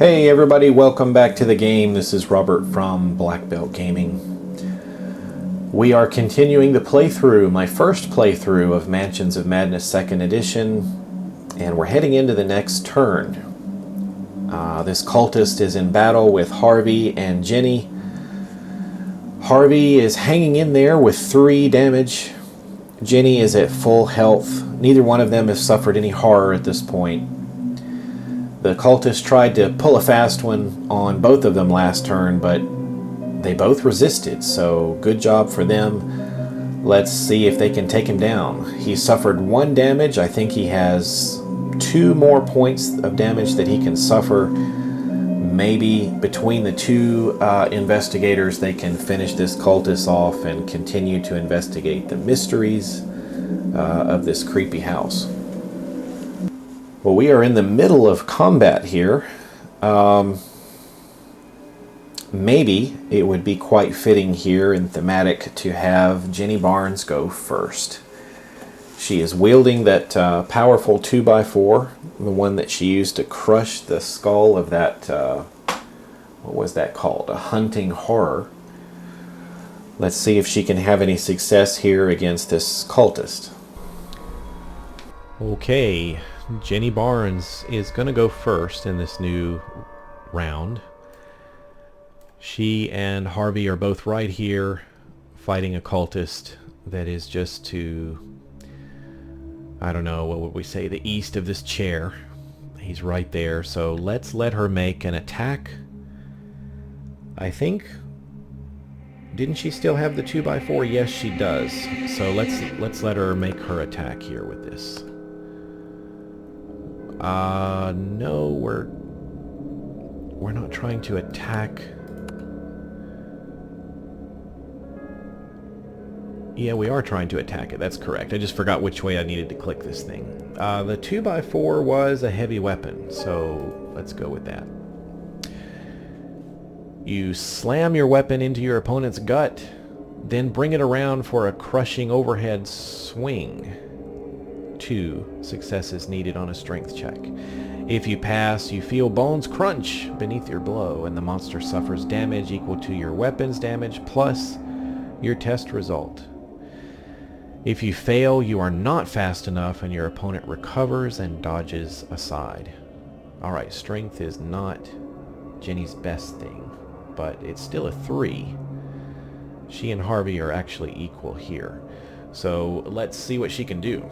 Hey everybody, welcome back to the game. This is Robert from Black Belt Gaming. We are continuing the playthrough, my first playthrough of Mansions of Madness 2nd Edition, and we're heading into the next turn. This cultist is in battle with Harvey and Jenny. Harvey is hanging in there with 3 damage. Jenny is at full health. Neither one of them has suffered any horror at this point. The cultist tried to pull a fast one on both of them last turn, but they both resisted, so good job for them. Let's see if they can take him down. He suffered 1 damage. I think he has 2 more points of damage that he can suffer. Maybe between the 2 investigators they can finish this cultist off and continue to investigate the mysteries of this creepy house. Well, we are in the middle of combat here. Maybe it would be quite fitting here and thematic to have Jenny Barnes go first. She is wielding that powerful 2x4, the one that she used to crush the skull of that, what was that called? A hunting horror. Let's see if she can have any success here against this cultist. Okay. Jenny Barnes is going to go first in this new round. She and Harvey are both right here fighting a cultist that is just to, I don't know, what would we say, the east of this chair. He's right there, so let's let her make an attack. I think, didn't she still have the 2x4? Yes, she does. So let's let her make her attack here with this. No, we're not trying to attack. Yeah, we are trying to attack it. That's correct. I just forgot which way I needed to click this thing. The 2x4 was a heavy weapon, so let's go with that. You slam your weapon into your opponent's gut, then bring it around for a crushing overhead swing. 2 successes needed on a strength check. If you pass, you feel bones crunch beneath your blow, and the monster suffers damage equal to your weapon's damage plus your test result. If you fail, you are not fast enough, and your opponent recovers and dodges aside. Alright, strength is not Jenny's best thing, but it's still a 3. She and Harvey are actually equal here. So let's see what she can do.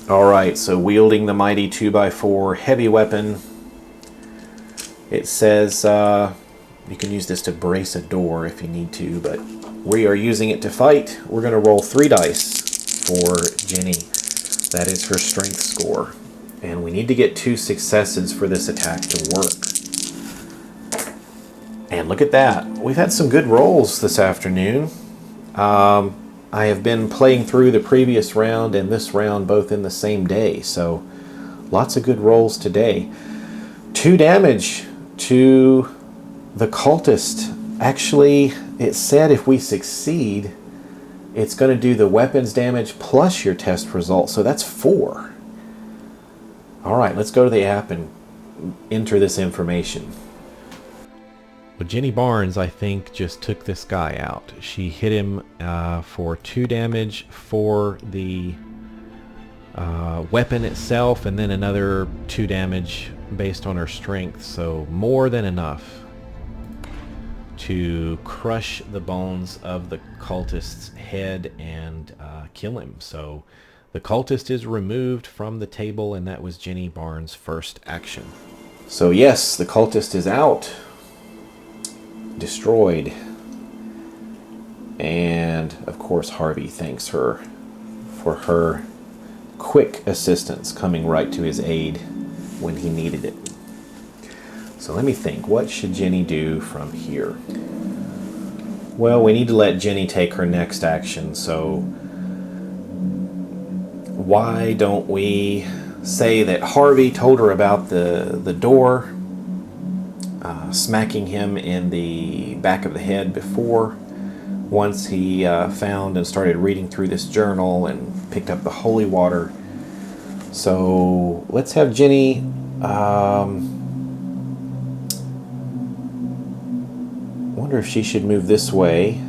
Alright, so wielding the mighty 2x4 heavy weapon, it says you can use this to brace a door if you need to, but we are using it to fight. We're going to roll 3 dice for Jenny. That is her strength score. And we need to get 2 successes for this attack to work. And look at that. We've had some good rolls this afternoon. I have been playing through the previous round and this round both in the same day, so lots of good rolls today. 2 damage to the cultist. Actually, it said if we succeed, it's going to do the weapons damage plus your test result, so that's 4. Alright, let's go to the app and enter this information. Well, Jenny Barnes, I think, just took this guy out. She hit him for 2 damage for the weapon itself, and then another 2 damage based on her strength, so more than enough to crush the bones of the cultist's head and kill him. So the cultist is removed from the table, and that was Jenny Barnes' first action. So yes, the cultist is out. Destroyed. And of course Harvey thanks her for her quick assistance, coming right to his aid when he needed it. So let me think, what should Jenny do from here? Well, we need to let Jenny take her next action, so why don't we say that Harvey told her about the door, smacking him in the back of the head before, once he found and started reading through this journal and picked up the holy water. So let's have Jenny Wonder if she should move this way.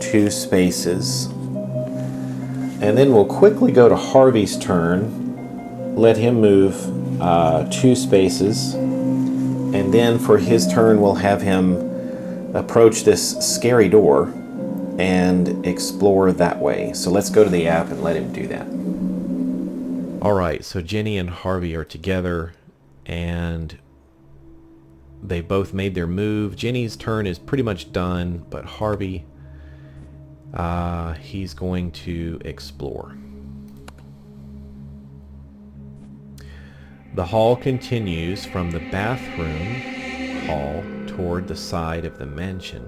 2 spaces. And then we'll quickly go to Harvey's turn. Let him move 2 spaces. And then for his turn, we'll have him approach this scary door and explore that way. So let's go to the app and let him do that. All right, so Jenny and Harvey are together, and they both made their move. Jenny's turn is pretty much done, but Harvey, he's going to explore. The hall continues from the bathroom hall toward the side of the mansion.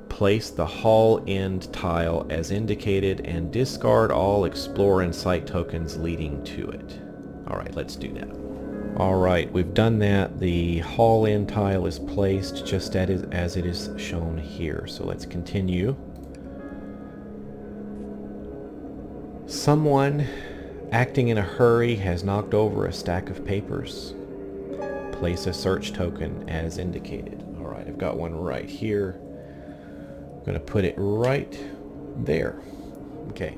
Place the hall end tile as indicated and discard all explore and site tokens leading to it. Alright, let's do that. Alright, we've done that. The hall end tile is placed just as it is shown here. So let's continue. Someone acting in a hurry has knocked over a stack of papers. Place a search token as indicated. Alright, I've got one right here. I'm going to put it right there. Okay.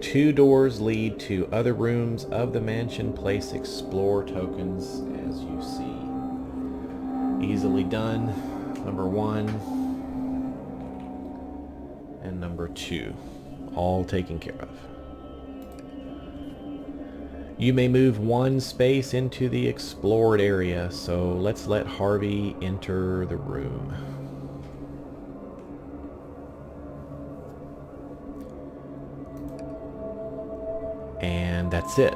2 doors lead to other rooms of the mansion. Place explore tokens as you see. Easily done. Number 1 and number 2. All taken care of. You may move 1 space into the explored area, so let's let Harvey enter the room. And that's it.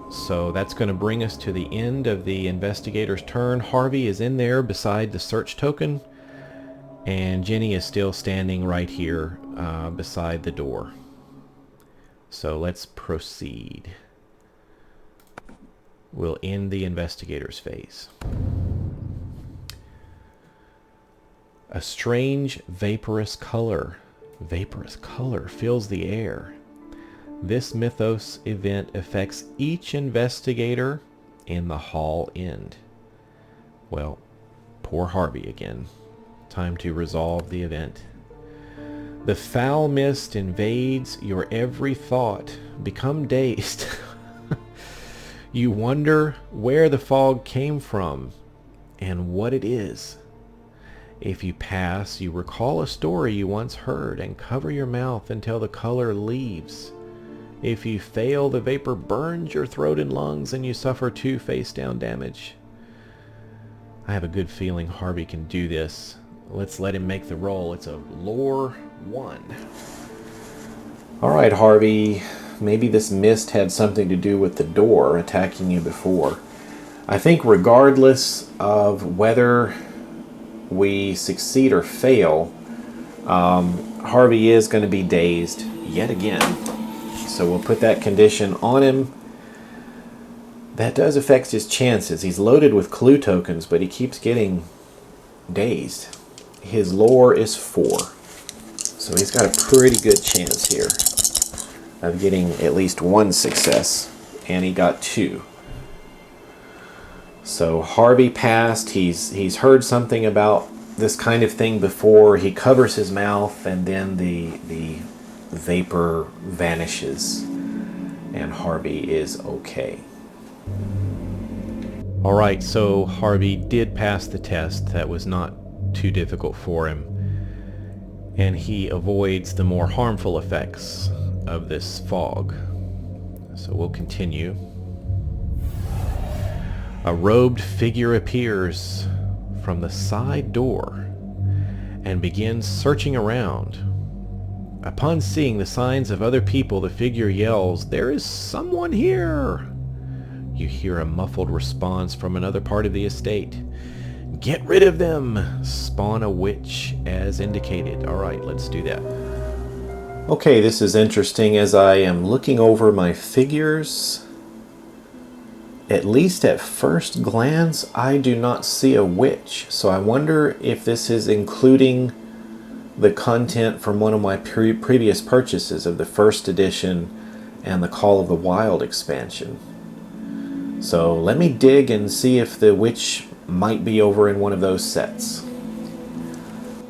So that's going to bring us to the end of the investigator's turn. Harvey is in there beside the search token, and Jenny is still standing right here beside the door. So let's proceed. We'll end the investigator's phase. A strange vaporous color fills the air. This mythos event affects each investigator in the hall end. Well, poor Harvey again. Time to resolve the event. The foul mist invades your every thought. Become dazed. You wonder where the fog came from and what it is. If you pass, you recall a story you once heard and cover your mouth until the color leaves. If you fail, the vapor burns your throat and lungs and you suffer 2 face-down damage. I have a good feeling Harvey can do this. Let's let him make the roll. It's a lore 1. Alright, Harvey. Maybe this mist had something to do with the door attacking you before. I think regardless of whether we succeed or fail, Harvey is going to be dazed yet again. So we'll put that condition on him. That does affect his chances. He's loaded with clue tokens, but he keeps getting dazed. His lore is 4. So he's got a pretty good chance here of getting at least 1 success, and he got 2. So Harvey passed. He's heard something about this kind of thing before. He covers his mouth, and then the vapor vanishes, and Harvey is okay. All right, so Harvey did pass the test. That was not too difficult for him, and he avoids the more harmful effects of this fog. So we'll continue. A robed figure appears from the side door and begins searching around. Upon seeing the signs of other people, the figure yells, "There is someone here!" You hear a muffled response from another part of the estate. "Get rid of them! Spawn a witch as indicated." Alright, let's do that. Okay, this is interesting. As I am looking over my figures, at least at first glance, I do not see a witch. So I wonder if this is including the content from one of my previous purchases of the first edition and the Call of the Wild expansion. So let me dig and see if the witch might be over in one of those sets.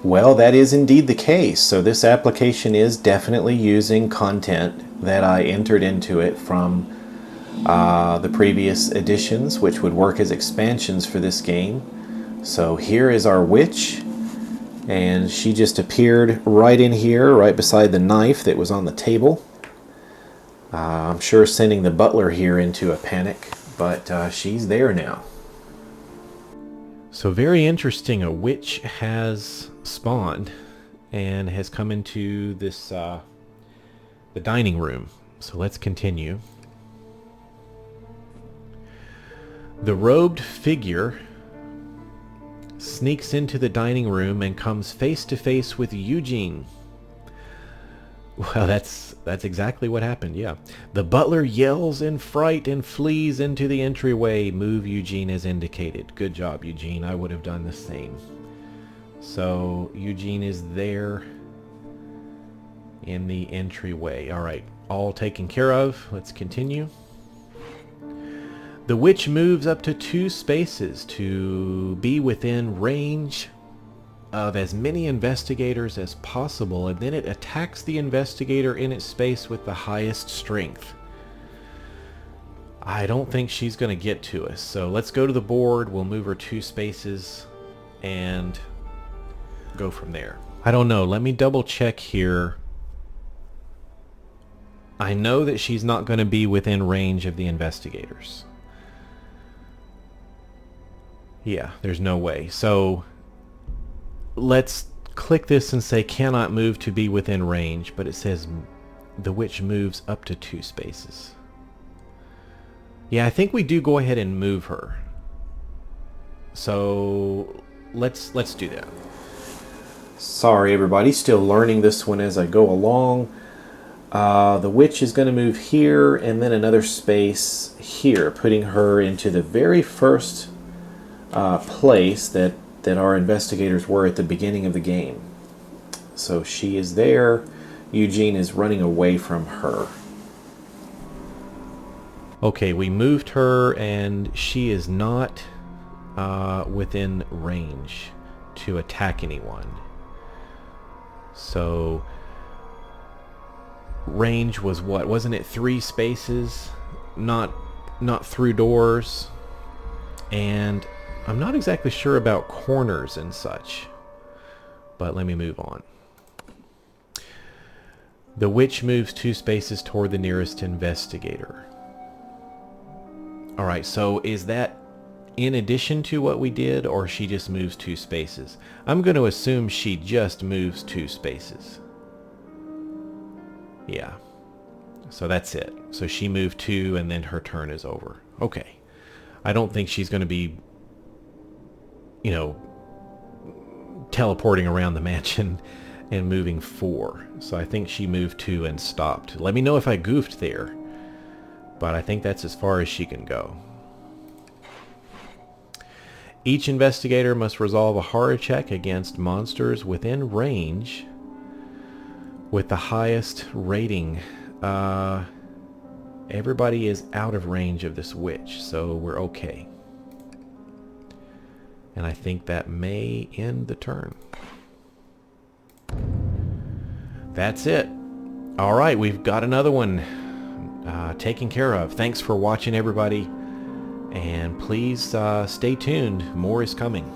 Well, that is indeed the case. So this application is definitely using content that I entered into it from the previous editions, which would work as expansions for this game. So here is our witch, and she just appeared right in here, right beside the knife that was on the table. I'm sure sending the butler here into a panic, but she's there now. So very interesting, a witch has spawned and has come into this the dining room. So let's continue. The robed figure sneaks into the dining room and comes face to face with Eugene. Well, that's exactly what happened, yeah. The butler yells in fright and flees into the entryway. Move, Eugene, as indicated. Good job, Eugene. I would have done the same. So Eugene is there in the entryway. All right, all taken care of. Let's continue. The witch moves up to 2 spaces to be within range of as many investigators as possible, and then it attacks the investigator in its space with the highest strength. I don't think she's going to get to us, so let's go to the board. We'll move her 2 spaces and go from there. I don't know. Let me double check here. I know that she's not going to be within range of the investigators. Yeah, there's no way. So let's click this and say cannot move to be within range, but it says the witch moves up to 2 spaces. Yeah, I think we do go ahead and move her. So let's do that. Sorry everybody, still learning this one as I go along. The witch is going to move here and then another space here, putting her into the very first place that our investigators were at the beginning of the game. So she is there. Eugene is running away from her. Okay, we moved her and she is not within range to attack anyone. So range was what? Wasn't it 3 spaces? Not through doors. And I'm not exactly sure about corners and such, but let me move on. The witch moves 2 spaces toward the nearest investigator. Alright, so is that in addition to what we did, or she just moves 2 spaces? I'm going to assume she just moves 2 spaces. Yeah. So that's it. So she moved 2 and then her turn is over. Okay. I don't think she's going to be, you know, teleporting around the mansion and moving 4. So I think she moved 2 and stopped. Let me know if I goofed there, but I think that's as far as she can go. Each investigator must resolve a horror check against monsters within range with the highest rating. Everybody is out of range of this witch, so we're okay. And I think that may end the turn. That's it. All right, we've got another one taken care of. Thanks for watching, everybody. And please stay tuned. More is coming.